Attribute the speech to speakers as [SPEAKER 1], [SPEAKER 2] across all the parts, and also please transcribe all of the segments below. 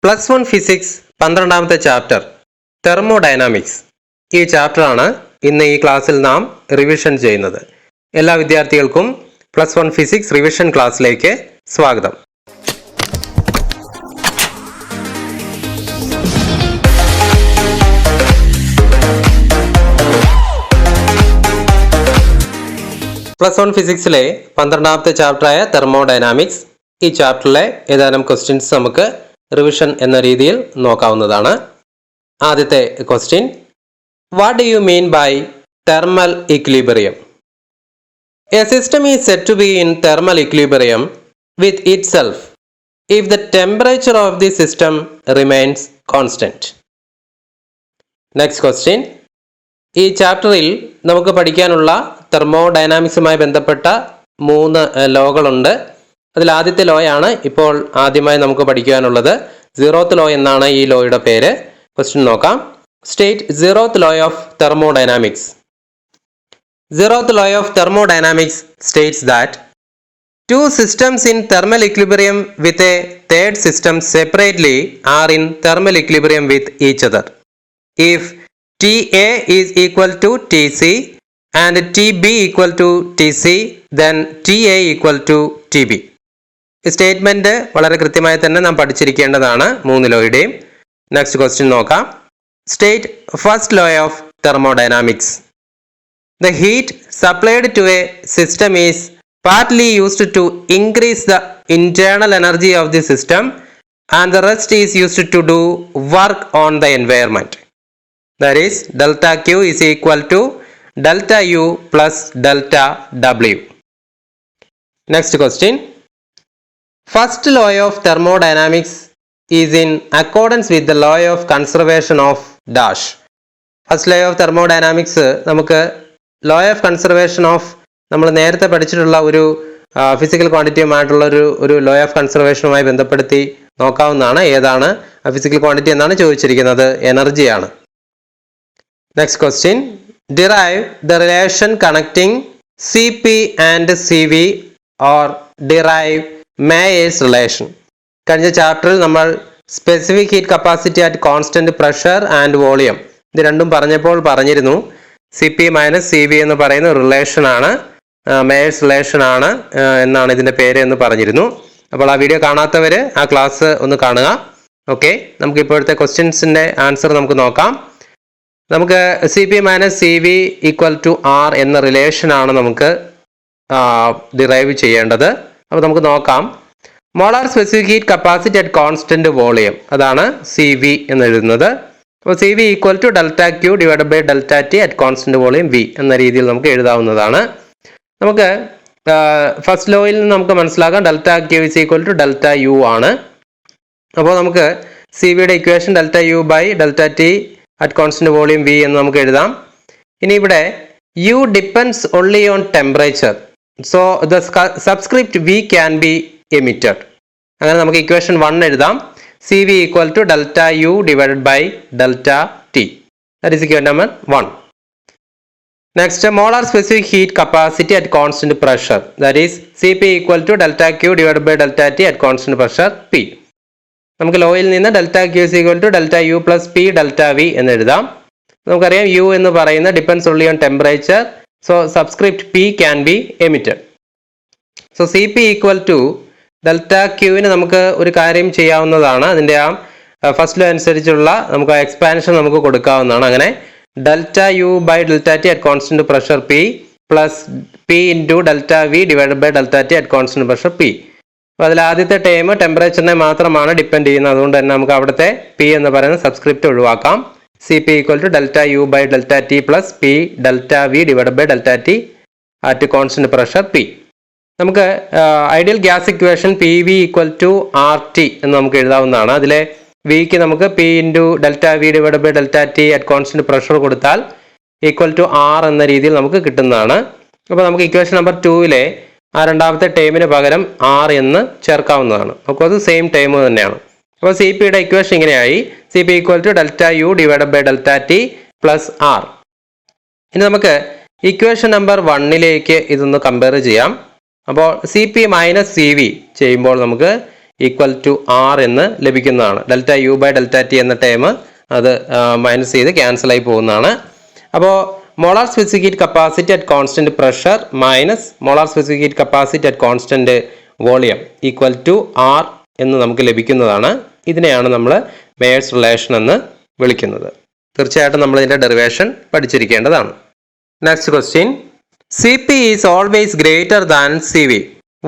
[SPEAKER 1] Plus 1 physics 12ാമത്തെ chapter thermodynamics. ഈ ചാപ്റ്ററാണ് ഇന്ന് ഈ ക്ലാസ്സിൽ നാം റിവിഷൻ ചെയ്യുന്നത്. എല്ലാ വിദ്യാർത്ഥികൾക്കും പ്ലസ് 1 ഫിസിക്സ് റിവിഷൻ ക്ലാസ്സിലേക്ക് സ്വാഗതം. പ്ലസ് 1 ഫിസിക്സിലെ 12ാമത്തെ ചാപ്റ്ററായ തെർമോഡൈനാമിക്സ്. ഈ ചാപ്റ്ററിലെ ഏതാനും ക്വസ്റ്റ്യൻസ് നമുക്ക് റിവിഷൻ എന്ന രീതിയിൽ നോക്കാവുന്നതാണ്. ആദ്യത്തെ question, what do you mean by thermal equilibrium? A system is said to be in thermal equilibrium with itself if the temperature of the system remains constant. Next question, ഈ ചാപ്റ്ററിൽ നമുക്ക് പഠിക്കാനുള്ള തെർമോഡൈനാമിക്സുമായി ബന്ധപ്പെട്ട 3 ലോകളുണ്ട്. അതിൽ ആദ്യത്തെ ലോയാണ് ഇപ്പോൾ ആദ്യമായി നമുക്ക് പഠിക്കാനുള്ളത്. സീറോത്ത് ലോ എന്നാണ് ഈ ലോയുടെ പേര്. ക്വസ്റ്റ്യൻ നോക്കാം. State zeroth law of thermodynamics. Zeroth Law of Thermodynamics states that two systems in thermal equilibrium with a third system separately are in thermal equilibrium with each other. If TA is equal to TC and TB equal to TC, then TA equal to TB. ഈ statement വളരെ കൃത്യമായി തന്നെ നാം പഠിച്ചിരിക്കേണ്ടതാണ് 3 ലോയുടെയും. Next question നോക്കാം. State first law of thermodynamics. The heat supplied to a system is partly used to increase the internal energy of the system and the rest is used to do work on the environment. That is, delta Q is equal to delta U plus delta W. Next question. First law of thermodynamics is in accordance with the law of conservation of dash. First law of thermodynamics നമുക്ക് law of conservation of നമ്മൾ നേരത്തെ പഠിച്ചിട്ടുള്ള ഒരു physical ക്വാണ്ടിറ്റിയുമായിട്ടുള്ള ഒരു law of കൺസർവേഷനുമായി ബന്ധപ്പെടുത്തി നോക്കാവുന്നതാണ്. ഏതാണ് ആ ഫിസിക്കൽ ക്വാണ്ടിറ്റി എന്നാണ് ചോദിച്ചിരിക്കുന്നത്. എനർജിയാണ്. Next question, derive the relation connecting C P and C V or derive Mayer's relation. കഴിഞ്ഞ ചാപ്റ്ററിൽ നമ്മൾ specific heat capacity at constant pressure and volume ഇത് രണ്ടും പറഞ്ഞപ്പോൾ പറഞ്ഞിരുന്നു C P minus C V എന്ന് പറയുന്ന റിലേഷനാണ്, മേയേഴ്സ് റിലേഷൻ ആണ് എന്നാണ് ഇതിൻ്റെ പേര് എന്ന് പറഞ്ഞിരുന്നു. അപ്പോൾ ആ വീഡിയോ കാണാത്തവർ ആ ക്ലാസ് ഒന്ന് കാണുക. ഓക്കെ, നമുക്ക് ഇപ്പോഴത്തെ ക്വസ്റ്റ്യൻസിൻ്റെ ആൻസർ നമുക്ക് നോക്കാം. നമുക്ക് C P minus C V equal to R എന്ന റിലേഷനാണ് നമുക്ക് ഡിറൈവ് ചെയ്യേണ്ടത്. അപ്പോൾ നമുക്ക് നോക്കാം. Molar specific heat capacity at constant volume, അതാണ് സി വി എന്ന് എഴുതുന്നത്. അപ്പോൾ C V equal to delta Q divide by delta T at constant volume V എന്ന രീതിയിൽ നമുക്ക് എഴുതാവുന്നതാണ്. നമുക്ക് ഫസ്റ്റ് ലോയിൽ നിന്ന് നമുക്ക് മനസ്സിലാക്കാം delta Q is equal to delta U ആണ്. അപ്പോൾ നമുക്ക് സി വിയുടെ equation delta U by delta T at constant volume V എന്ന് നമുക്ക് എഴുതാം. ഇനി ഇവിടെ U depends only on temperature, so the subscript V can be emitted. അങ്ങനെ നമുക്ക് ഇക്വേഷൻ 1 എഴുതാം. C V equal to delta U divided by delta T. That is equation number 1. Next, molar specific heat capacity at constant pressure, that is C P equal to delta Q divide by delta T at constant pressure P. നമുക്ക് ലോയിൽ നിന്ന് delta Q is equal to delta U plus P delta V എന്ന് എഴുതാം. നമുക്കറിയാം U എന്ന് പറയുന്ന depends only on temperature, so subscript P can be emitted. So C P equal to delta ക്യൂവിന് നമുക്ക് ഒരു കാര്യം ചെയ്യാവുന്നതാണ്. അതിൻ്റെ ആ ഫസ്റ്റ് ലോ അനുസരിച്ചുള്ള നമുക്ക് ആ എക്സ്പാൻഷൻ നമുക്ക് കൊടുക്കാവുന്നതാണ്. അങ്ങനെ delta U by delta T at constant pressure P plus P into delta V divide by delta T at constant pressure P. അപ്പോൾ അതിൽ ആദ്യത്തെ ടേം ടെമ്പറേച്ചറിനെ മാത്രമാണ് ഡിപ്പെൻഡ് ചെയ്യുന്നത്. അതുകൊണ്ട് തന്നെ നമുക്ക് അവിടുത്തെ പി എന്ന് പറയുന്ന സബ്സ്ക്രിപ്റ്റ് ഒഴിവാക്കാം. C P equal to delta U by delta T plus P delta V divide by delta T at constant pressure P. നമുക്ക് ideal gas equation P V equal to R T എന്ന് നമുക്ക് എഴുതാവുന്നതാണ്. അതിലെ വിക്ക് നമുക്ക് P into delta V divide by delta T at constant pressure കൊടുത്താൽ equal to R എന്ന രീതിയിൽ നമുക്ക് കിട്ടുന്നതാണ്. അപ്പോൾ നമുക്ക് ഇക്വേഷൻ നമ്പർ 2 ആ രണ്ടാമത്തെ ടേമിന് പകരം ആർ എന്ന് ചേർക്കാവുന്നതാണ്. അപ്പോൾ അത് സെയിം ടേം തന്നെയാണ്. അപ്പോൾ സി പിയുടെ ഇക്വേഷൻ ഇങ്ങനെയായി. C P equal to delta U divide by delta T plus R. ഇനി നമുക്ക് ഇക്വേഷൻ നമ്പർ 1 ഇതൊന്ന് കമ്പയർ ചെയ്യാം. അപ്പോൾ C P minus C V ചെയ്യുമ്പോൾ നമുക്ക് ഈക്വൽ ടു ആർ എന്ന് ലഭിക്കുന്നതാണ്. Delta U by delta T എന്ന ടേം അത് മൈനസ് ചെയ്ത് ക്യാൻസൽ ആയി പോകുന്നതാണ്. അപ്പോൾ molar specific heat capacity at constant pressure minus molar specific heat capacity at constant volume equal to R എന്ന് നമുക്ക് ലഭിക്കുന്നതാണ്. ഇതിനെയാണ് നമ്മൾ മേയേഴ്സ് റിലേഷൻ എന്ന് വിളിക്കുന്നത്. തീർച്ചയായിട്ടും നമ്മൾ ഇതിന്റെ ഡെറിവേഷൻ പഠിച്ചിരിക്കേണ്ടതാണ്. Next question, Cp is always greater than Cv.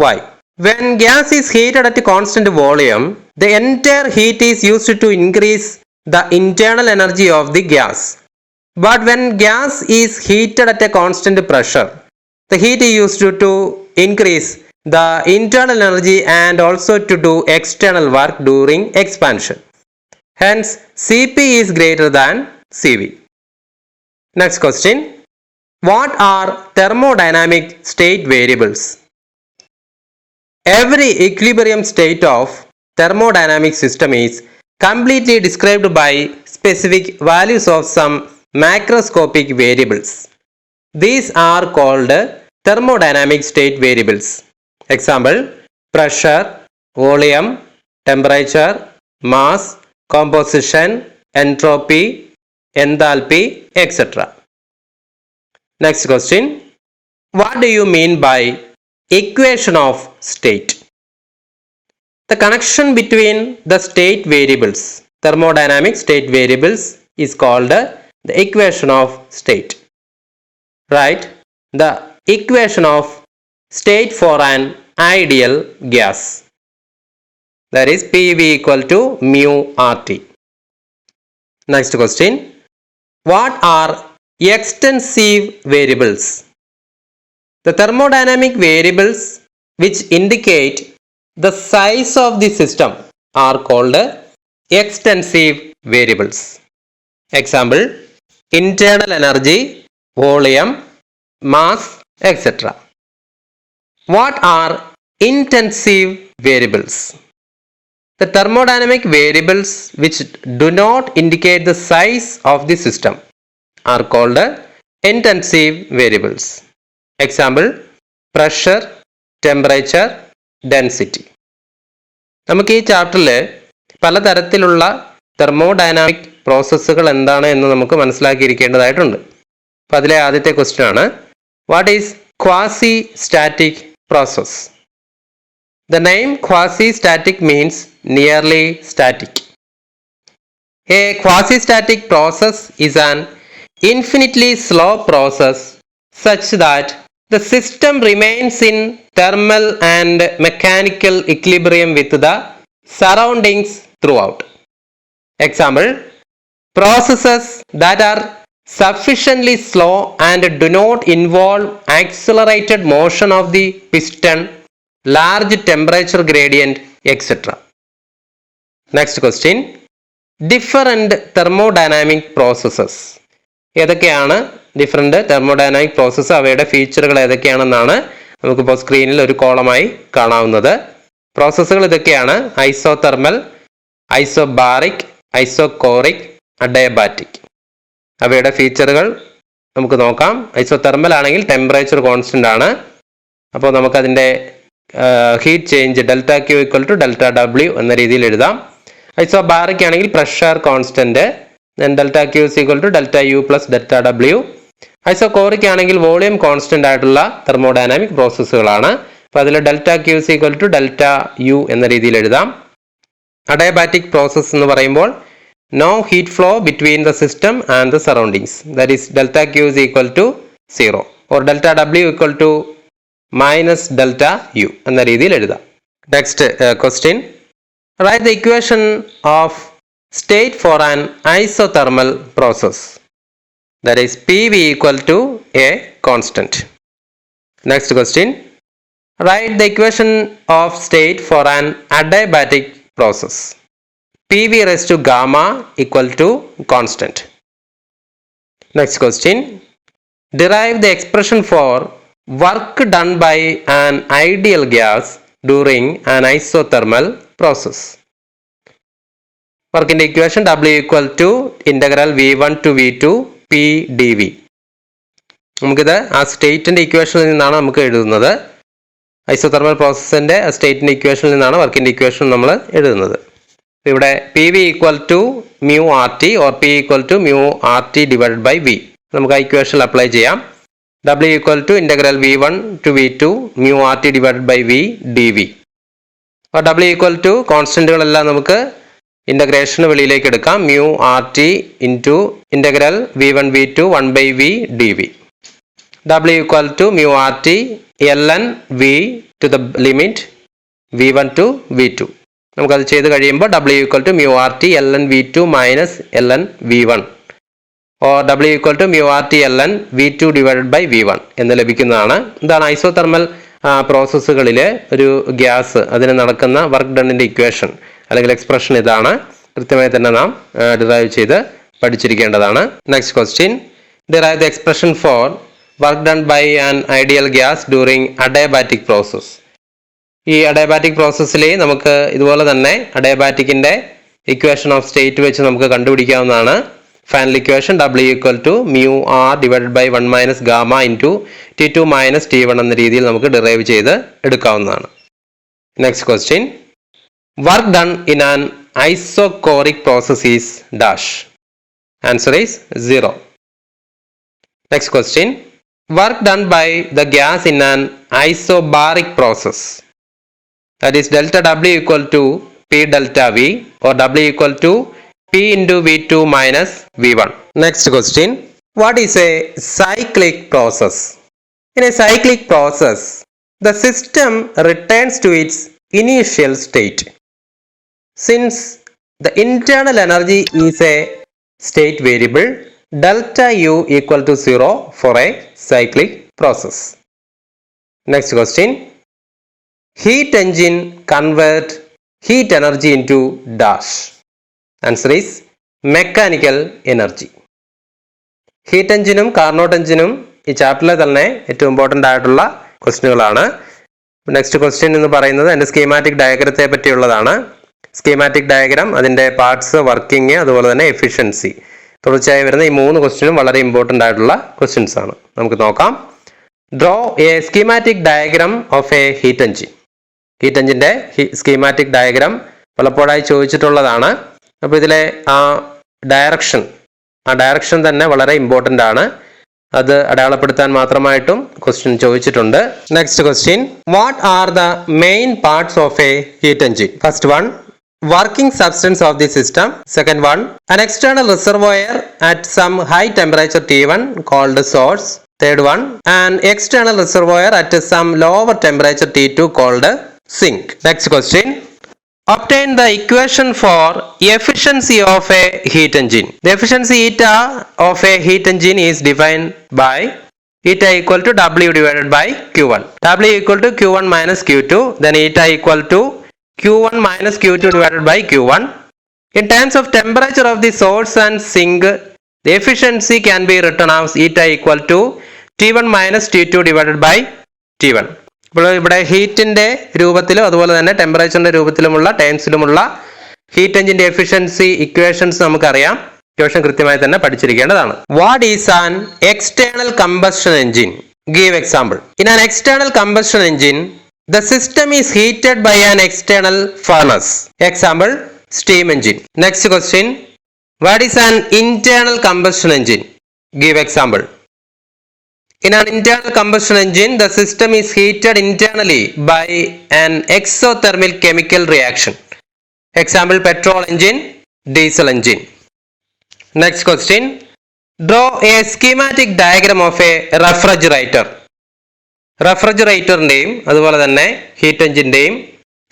[SPEAKER 1] Why? When gas is heated at a constant volume, the entire heat is used to increase the internal energy of the gas. But when gas is heated at a constant pressure, the heat is used to increase the internal energy and also to do external work during expansion. Hence, Cp is greater than Cv. Next question. What are thermodynamic state variables? Every equilibrium state of thermodynamic system is completely described by specific values of some macroscopic variables. These are called thermodynamic state variables. Example, pressure, volume, temperature, mass, composition, entropy, enthalpy, etc. Next question, what do you mean by equation of state? The connection between the state variables, thermodynamic state variables, is called the equation of state. Write the equation of state for an ideal gas. That is PV equal to mu RT. Next question, what are extensive variables? The thermodynamic variables which indicate the size of the system are called extensive variables. Example, internal energy, volume, mass, etc. What are intensive variables? The thermodynamic variables which do not indicate the size of the system are called intensive variables. Example, pressure, temperature, density. നമുക്ക് ഈ ചാപ്റ്ററിൽ പലതരത്തിലുള്ള thermodynamic പ്രോസസ്സുകൾ എന്താണ് എന്ന് നമുക്ക് മനസ്സിലാക്കിയിരിക്കേണ്ടതായിട്ടുണ്ട്. അപ്പോൾ അതിലെ ആദ്യത്തെ ക്വസ്റ്റ്യൻ ആണ്, what is quasi-static process? The name quasi-static means nearly static. A quasi-static process is an infinitely slow process such that the system remains in thermal and mechanical equilibrium with the surroundings throughout. Example, processes that are sufficiently slow and do not involve accelerated motion of the piston, large temperature gradient, etc. Next question, different thermodynamic processes. ഏതൊക്കെയാണ് different thermodynamic process, അവയുടെ ഫീച്ചറുകൾ ഏതൊക്കെയാണെന്നാണ് നമുക്കിപ്പോൾ സ്ക്രീനിൽ ഒരു കോളമായി കാണാവുന്നത്. പ്രോസസ്സുകൾ ഇതൊക്കെയാണ്: isothermal, isobaric, isochoric, adiabatic. അവയുടെ ഫീച്ചറുകൾ നമുക്ക് നോക്കാം. ഐസോതെർമൽ ആണെങ്കിൽ ടെമ്പറേച്ചർ കോൺസ്റ്റന്റ് ആണ്. അപ്പോൾ നമുക്കതിൻ്റെ heat change delta Q equal to delta W എന്ന രീതിയിൽ എഴുതാം. ഐസോബാറിക് ആണെങ്കിൽ pressure constant, delta Q is equal to delta U plus delta W. Isochoric ആണെങ്കിൽ വോളിയം കോൺസ്റ്റന്റ് ആയിട്ടുള്ള തെർമോഡൈനാമിക് പ്രോസസ്സുകളാണ്. അപ്പോൾ അതിൽ delta Q is equal to delta U എന്ന രീതിയിൽ എഴുതാം. അഡയബാറ്റിക് പ്രോസസ് എന്ന് പറയുമ്പോൾ no heat flow between the system and the surroundings, that is delta Q is equal to 0 or delta W equal to minus delta U എന്ന രീതിയിൽ എഴുതാം. Next question, write the equation of state for an isothermal process, that is PV equal to a constant. Next question, write the equation of state for an adiabatic process, PV raised to gamma equal to constant. Next question, derive the expression for work done by an ideal gas during an isothermal process. Work in the equation W equal to integral V1 to V2 P dV. നമുക്കിത് ആ സ്റ്റേറ്റിൻ്റെ ഇക്വേഷനിൽ നിന്നാണ് നമുക്ക് എഴുതുന്നത്. Isothermal പ്രോസസ്സിൻ്റെ സ്റ്റേറ്റിൻ്റെ ഇക്വേഷനിൽ നിന്നാണ് വർക്കിൻ്റെ equation നമ്മൾ എഴുതുന്നത്. ഇവിടെ P V equal to mu R T or P equal to mu R T divide by V. നമുക്ക് ആ ഇക്വേഷനിൽ അപ്ലൈ ചെയ്യാം. W equal to integral V1 to V2 mu R T divide by V D V. അപ്പോൾ W equal to കോൺസ്റ്റൻറ്റുകളെല്ലാം നമുക്ക് ഇൻ്റഗ്രേഷന് വെളിയിലേക്ക് എടുക്കാം. Mu R T into integral V1 V2 1 by V D V. W equal to mu R T ln V to the limit V1 to V2. നമുക്കത് ചെയ്ത് കഴിയുമ്പോൾ W equal to mu R T ln V2 minus ln V1 or W equal to mu R T ln V2 divided by V1 എന്ന് ലഭിക്കുന്നതാണ്. ഇതാണ് isothermal പ്രോസസ്സുകളിൽ ഒരു gas അതിന് നടക്കുന്ന work ഡണ്ണിൻ്റെ ഇക്വേഷൻ അല്ലെങ്കിൽ എക്സ്പ്രഷൻ ഇതാണ്. കൃത്യമായി തന്നെ നാം ഡിറൈവ് ചെയ്ത് പഠിച്ചിരിക്കേണ്ടതാണ്. Next question, derive the expression for work done by an ideal gas during adiabatic process. ഈ അഡയബാറ്റിക് പ്രോസസ്സിൽ നമുക്ക് ഇതുപോലെ തന്നെ അഡയബാറ്റിക്കിൻ്റെ ഇക്വേഷൻ ഓഫ് സ്റ്റേറ്റ് വെച്ച് നമുക്ക് കണ്ടുപിടിക്കാവുന്നതാണ്. Final equation W equal to mu R divided by 1 minus gamma into T2 minus T1 എന്ന രീതിയിൽ നമുക്ക് ഡിറൈവ് ചെയ്ത് എടുക്കാവുന്നതാണ്. Next question, work done in an isochoric process is dash. Answer is 0. Next question, work done by the gas in an isobaric process. That is delta W equal to P delta V or W equal to P into V2 minus V1. Next question, what is a cyclic process? In a cyclic process, the system returns to its initial state. Since the internal energy is a state variable, delta U equal to 0 for a cyclic process. Next question, heat engine convert heat energy into dash. Answer is mechanical energy. Heat എഞ്ചിനും Carnot എഞ്ചിനും ഈ ചാപ്റ്ററിലെ തന്നെ ഏറ്റവും important ആയിട്ടുള്ള ക്വസ്റ്റ്യനുകളാണ്. Next question എന്ന് പറയുന്നത് എൻ്റെ സ്കീമാറ്റിക് ഡയഗ്രത്തെ പറ്റിയുള്ളതാണ്. സ്കീമാറ്റിക് ഡയഗ്രാം, അതിൻ്റെ പാർട്സ്, വർക്കിംഗ്, അതുപോലെ തന്നെ എഫിഷ്യൻസി, തുടർച്ചയായി വരുന്ന ഈ 3 ക്വസ്റ്റ്യനും വളരെ ഇമ്പോർട്ടൻ്റ് ആയിട്ടുള്ള ക്വസ്റ്റ്യൻസ് ആണ്. നമുക്ക് നോക്കാം. Draw A schematic diagram of A heat engine. Heat എഞ്ചിൻ്റെ സ്കീമാറ്റിക് ഡയഗ്രാം പലപ്പോഴായി ചോദിച്ചിട്ടുള്ളതാണ്. അപ്പോൾ ഇതിലെ ആ ഡയറക്ഷൻ തന്നെ വളരെ ഇമ്പോർട്ടൻ്റ് ആണ്. അത് അടയാളപ്പെടുത്താൻ മാത്രമായിട്ടും ക്വസ്റ്റ്യൻ ചോദിച്ചിട്ടുണ്ട്. Next question, what are the main parts of A heat engine? First one, working substance of the system. Second one, an external reservoir at some high temperature T1 called source. Third one, an external reservoir at some lower temperature T2 called sink. Next question, obtain the equation for efficiency of a heat engine. The efficiency eta of a heat engine is defined by eta equal to W divided by Q1. W equal to Q1 minus Q2, then eta equal to Q1 minus Q2 divided by Q1. In terms of temperature of the source and sink, the efficiency can be written as eta equal to T1 minus T2 divided by T1. ഇപ്പോൾ ഇവിടെ ഹീറ്റിൻ്റെ രൂപത്തിലും അതുപോലെ തന്നെ ടെമ്പറേച്ചറിൻ്റെ രൂപത്തിലുമുള്ള ടേംസിലുമുള്ള heat എഞ്ചിൻ്റെ efficiency equations നമുക്കറിയാം. ഇക്വേഷൻ കൃത്യമായി തന്നെ പഠിച്ചിരിക്കേണ്ടതാണ്. What is an external combustion engine? Give example. In an external combustion engine, the system is heated by an external furnace. Example, steam engine. Next question, what is an internal combustion engine? Give example. In an internal combustion engine, the system is heated internally by an exothermal chemical reaction. Example, petrol engine, diesel engine. Next question, draw a schematic diagram of a refrigerator. റെഫ്രിജറേറ്ററിൻ്റെയും അതുപോലെ തന്നെ heat എഞ്ചിൻ്റെയും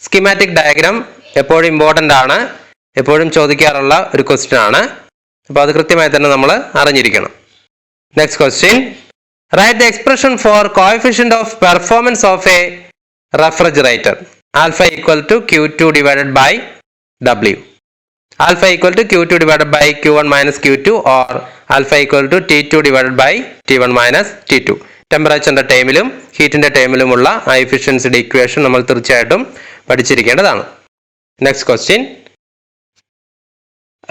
[SPEAKER 1] schematic diagram എപ്പോഴും important ആണ്, എപ്പോഴും ചോദിക്കാറുള്ള ഒരു question ആണ്. അപ്പോൾ അത് കൃത്യമായി തന്നെ നമ്മൾ അറിഞ്ഞിരിക്കണം. Next question, write the expression for coefficient of performance of a refrigerator. Alpha equal to Q2 divided by W. Alpha equal to Q2 divided by Q1 minus Q2 or alpha equal to T2 divided by T1 minus T2. ടെമ്പറേച്ചറിൻ്റെ ടൈമിലും ഹീറ്റിൻ്റെ ടൈമിലുമുള്ള ആ എഫിഷ്യൻസിയുടെ equation നമ്മൾ തീർച്ചയായിട്ടും പഠിച്ചിരിക്കേണ്ടതാണ്. Next question,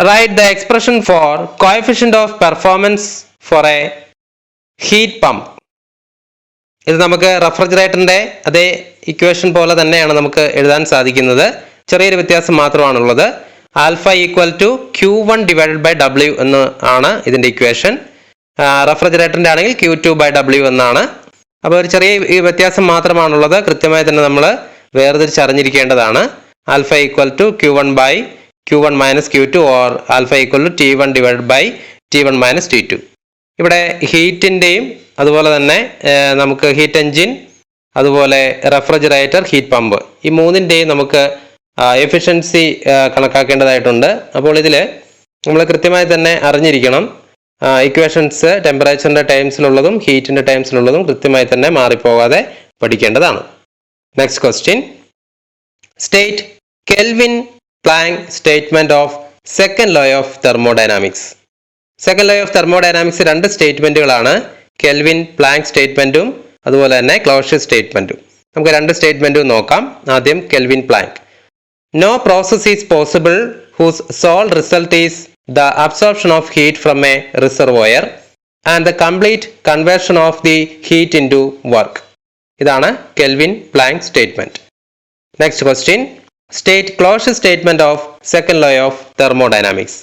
[SPEAKER 1] write the expression for coefficient of performance for a heat pump. ഇത് നമുക്ക് റെഫ്രിജറേറ്ററിൻ്റെ അതേ ഇക്വേഷൻ പോലെ തന്നെയാണ് നമുക്ക് എഴുതാൻ സാധിക്കുന്നത്. ചെറിയൊരു വ്യത്യാസം മാത്രമാണുള്ളത്. Alpha equal to Q1 divided by W എന്ന് ആണ് ഇതിൻ്റെ ഇക്വേഷൻ. റെഫ്രിജറേറ്ററിൻ്റെ ആണെങ്കിൽ Q2 ബൈ W എന്നാണ്. അപ്പോൾ ഒരു ചെറിയ വ്യത്യാസം മാത്രമാണുള്ളത്. കൃത്യമായി തന്നെ നമ്മൾ വേർതിരിച്ചറിഞ്ഞിരിക്കേണ്ടതാണ്. Alpha equal to Q1 minus Q2 or alpha equal to T1 divided by T1 minus T2. ഇവിടെ ഹീറ്റിൻ്റെയും അതുപോലെ തന്നെ നമുക്ക് ഹീറ്റ് എൻജിൻ, അതുപോലെ റെഫ്രിജറേറ്റർ, ഹീറ്റ് പമ്പ്, ഈ മൂന്നിൻ്റെയും നമുക്ക് എഫിഷ്യൻസി കണക്കാക്കേണ്ടതായിട്ടുണ്ട്. അപ്പോൾ ഇതിൽ നമ്മൾ കൃത്യമായി തന്നെ അറിഞ്ഞിരിക്കണം. ഇക്വേഷൻസ് ടെമ്പറേച്ചറിൻ്റെ ടൈംസിലുള്ളതും ഹീറ്റിൻ്റെ ടൈംസിലുള്ളതും കൃത്യമായി തന്നെ മാറിപ്പോകാതെ പഠിക്കേണ്ടതാണ്. Next question, state Kelvin-Planck statement of second law of thermodynamics. Second law of thermodynamics രണ്ട് സ്റ്റേറ്റ്മെന്റുകളാണ്, Kelvin-Planck സ്റ്റേറ്റ്മെന്റും അതുപോലെ തന്നെ ക്ലോഷ്യസ് സ്റ്റേറ്റ്മെന്റും. നമുക്ക് രണ്ട് സ്റ്റേറ്റ്മെന്റും നോക്കാം. ആദ്യം Kelvin-Planck. No process is possible whose sole result is the absorption of heat from a reservoir and the complete conversion of the heat into work. ഇതാണ് Kelvin-Planck statement. Next question, state Clausius statement of second law of thermodynamics.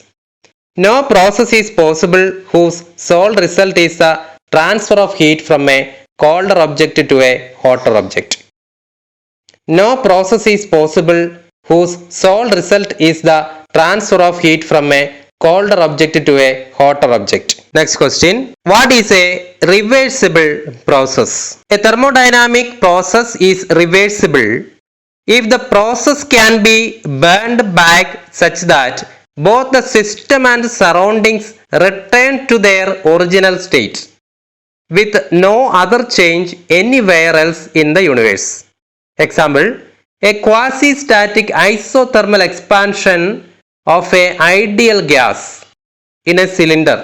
[SPEAKER 1] No process is possible whose sole result is the transfer of heat from a colder object to a hotter object. No process is possible whose sole result is the transfer of heat from a colder object to a hotter object. Next question, what is a reversible process? A thermodynamic process is reversible if the process can be burned back such that both the system and surroundings return to their original state with no other change anywhere else in the universe. Example, a quasi-static isothermal expansion of an ideal gas in a cylinder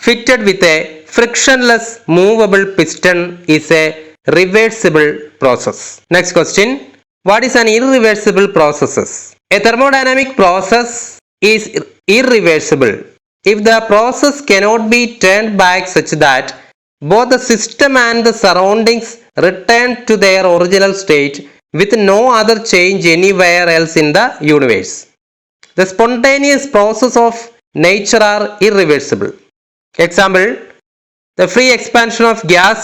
[SPEAKER 1] fitted with a frictionless movable piston is a reversible process. Next question, what is an irreversible process? A thermodynamic process is irreversible if the process cannot be turned back such that both the system and the surroundings return to their original state with no other change anywhere else in the universe. The spontaneous process of nature are irreversible. Example, the free expansion of gas,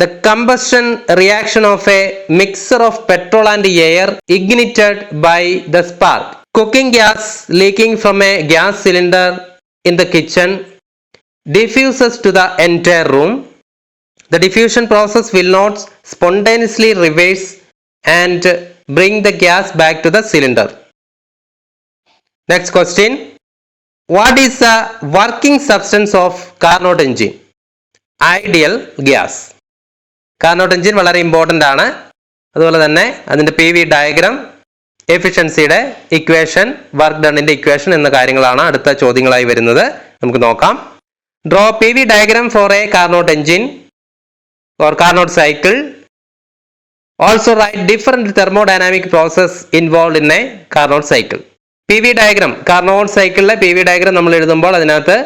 [SPEAKER 1] the combustion reaction of a mixture of petrol and air ignited by the spark, cooking gas leaking from a gas cylinder in the kitchen diffuses to the entire room. The diffusion process will not spontaneously reverse and bring the gas back to the cylinder. Next question, what is the working substance of Carnot engine? Ideal gas. Carnot engine വളരെ important ആണ്. അതുപോലെ തന്നെ അതിൻ്റെ PV diagram, എഫിഷ്യൻസിയുടെ equation, work ഡണ്ണിൻ്റെ equation എന്ന കാര്യങ്ങളാണ് അടുത്ത ചോദ്യങ്ങളായി വരുന്നത്. നമുക്ക് നോക്കാം. Draw PV diagram for a Carnot engine or Carnot cycle. Also write different thermodynamic process involved in a Carnot cycle. PV diagram, Carnot cycle PV diagram നമ്മൾ എഴുതുമ്പോൾ അതിനകത്ത്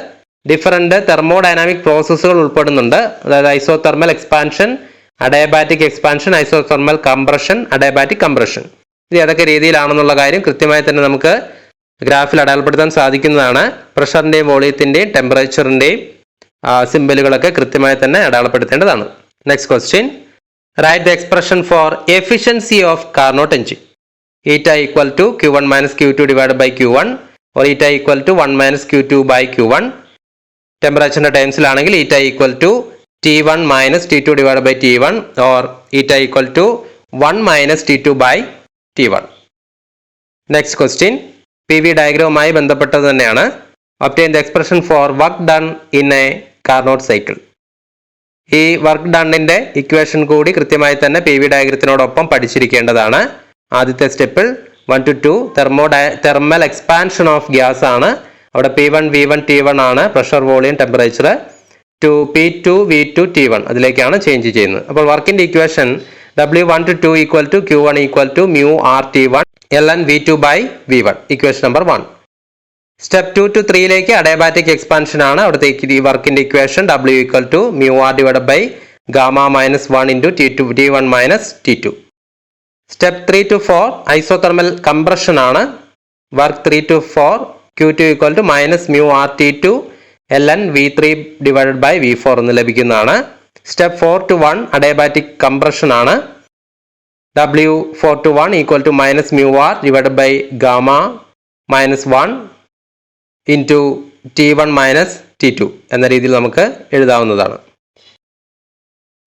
[SPEAKER 1] ഡിഫറെൻറ്റ് തെർമോഡൈനാമിക് പ്രോസസ്സുകൾ ഉൾപ്പെടുന്നുണ്ട്. അതായത് isothermal expansion, adiabatic expansion, isothermal compression, adiabatic compression. ഇത് ഏതൊക്കെ രീതിയിലാണെന്നുള്ള കാര്യം കൃത്യമായി തന്നെ നമുക്ക് ഗ്രാഫിൽ അടയാളപ്പെടുത്താൻ സാധിക്കുന്നതാണ്. പ്രഷറിൻ്റെയും വോളിയത്തിൻ്റെയും ടെമ്പറേച്ചറിൻ്റെയും സിമ്പലുകളൊക്കെ കൃത്യമായി തന്നെ അടയാളപ്പെടുത്തേണ്ടതാണ്. Next question, write the expression for efficiency of Carnot engine. Eta equal to Q1 minus Q2 divide by Q1 or eta equal to 1 minus Q2 by Q1. ടെമ്പറേച്ചറിൻ്റെ ടൈംസിലാണെങ്കിൽ eta equal to T1 minus T2 divide by T1 or eta equal to 1 minus T2 by T1. Next question, PV ഡയഗ്രവുമായി ബന്ധപ്പെട്ടത് തന്നെയാണ്. Obtain the expression for work done in a Carnot cycle. ഈ work ഡണ്ണിൻ്റെ equation കൂടി കൃത്യമായി തന്നെ PV ഡയഗ്രത്തിനോടൊപ്പം പഠിച്ചിരിക്കേണ്ടതാണ്. ആദ്യത്തെ സ്റ്റെപ്പിൽ 1 to 2 thermal expansion of gas ആണ്. അവിടെ P1 V1 T1 ആണ് pressure, volume, temperature. To P2 V2 T1 അതിലേക്കാണ് ചേഞ്ച് ചെയ്യുന്നത്. അപ്പോൾ വർക്കിൻ്റെ equation W1 to 2 equal to Q1 equal to mu R T1 ln V2 by V1, equation number 1. Step 2 to 3ലേക്ക് adiabatic expansion ആണ്. അവിടത്തേക്ക് ഈ വർക്കിൻ്റെ equation W equal to mu R divide by gamma minus 1 into T1 minus T2. Step 3 to 4 isothermal compression ആണ്. Work 3 to 4 Q2 equal to minus mu R T two ln V3 divided by V4 എന്ന് ലഭിക്കുന്നതാണ്. Step 4 to 1 adiabatic compression ആണ്. W4 to 1 equal to minus mu R divided by gamma minus 1 into T1 minus T2 എന്ന രീതിയിൽ നമുക്ക് എഴുതാവുന്നതാണ്.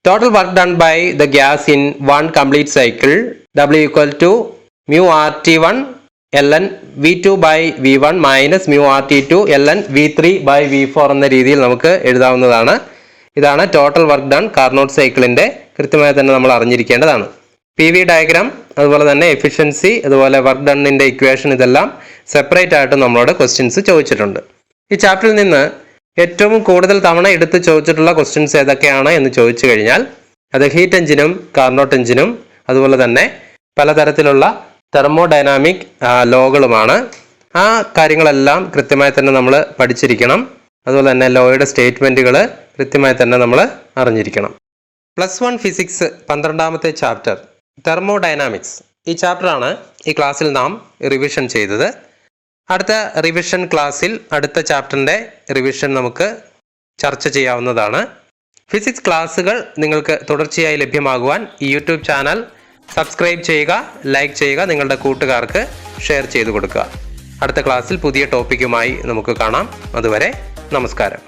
[SPEAKER 1] Total work done by the gas in one complete cycle W equal to mu RT1 ln V2 by V1 minus mu RT2 ln V3 by V4 എന്ന രീതിയിൽ നമുക്ക് എഴുതാവുന്നതാണ്. ഇതാണ് total work done Carnot സൈക്കിളിൻ്റെ കൃത്യമായി തന്നെ നമ്മൾ അറിഞ്ഞിരിക്കേണ്ടതാണ്. പി വി ഡയഗ്രാം, അതുപോലെ തന്നെ എഫിഷ്യൻസി, അതുപോലെ വർക്ക് ഡണ്ണിൻ്റെ ഇക്വേഷൻ, ഇതെല്ലാം സെപ്പറേറ്റ് ആയിട്ട് നമ്മളോട് ക്വസ്റ്റ്യൻസ് ചോദിച്ചിട്ടുണ്ട്. ഈ ചാപ്റ്ററിൽ നിന്ന് ഏറ്റവും കൂടുതൽ തവണ എടുത്ത് ചോദിച്ചിട്ടുള്ള ക്വസ്റ്റ്യൻസ് ഏതൊക്കെയാണ് എന്ന് ചോദിച്ചു കഴിഞ്ഞാൽ അത് ഹീറ്റ് എഞ്ചിനും കാർനോട്ട് എഞ്ചിനും അതുപോലെ തന്നെ പലതരത്തിലുള്ള തെർമോഡൈനാമിക് ലോകളുമാണ്. ആ കാര്യങ്ങളെല്ലാം കൃത്യമായി തന്നെ നമ്മൾ പഠിച്ചിരിക്കണം. അതുപോലെ തന്നെ ലോയുടെ സ്റ്റേറ്റ്മെൻറ്റുകൾ കൃത്യമായി തന്നെ നമ്മൾ അറിഞ്ഞിരിക്കണം. +1 ഫിസിക്സ് 12ാമത്തെ ചാപ്റ്റർ തെർമോഡൈനാമിക്സ്. ഈ ചാപ്റ്ററാണ് ഈ ക്ലാസ്സിൽ നാം റിവിഷൻ ചെയ്തത്. അടുത്ത റിവിഷൻ ക്ലാസ്സിൽ അടുത്ത ചാപ്റ്ററിൻ്റെ റിവിഷൻ നമുക്ക് ചർച്ച ചെയ്യാവുന്നതാണ്. ഫിസിക്സ് ക്ലാസ്സുകൾ നിങ്ങൾക്ക് തുടർച്ചയായി ലഭ്യമാകുവാൻ ഈ യൂട്യൂബ് ചാനൽ സബ്സ്ക്രൈബ് ചെയ്യുക, ലൈക്ക് ചെയ്യുക, നിങ്ങളുടെ കൂട്ടുകാർക്ക് ഷെയർ ചെയ്തു കൊടുക്കുക. അടുത്ത ക്ലാസ്സിൽ പുതിയ ടോപ്പിക്കുമായി നമുക്ക് കാണാം. അതുവരെ നമസ്കാരം.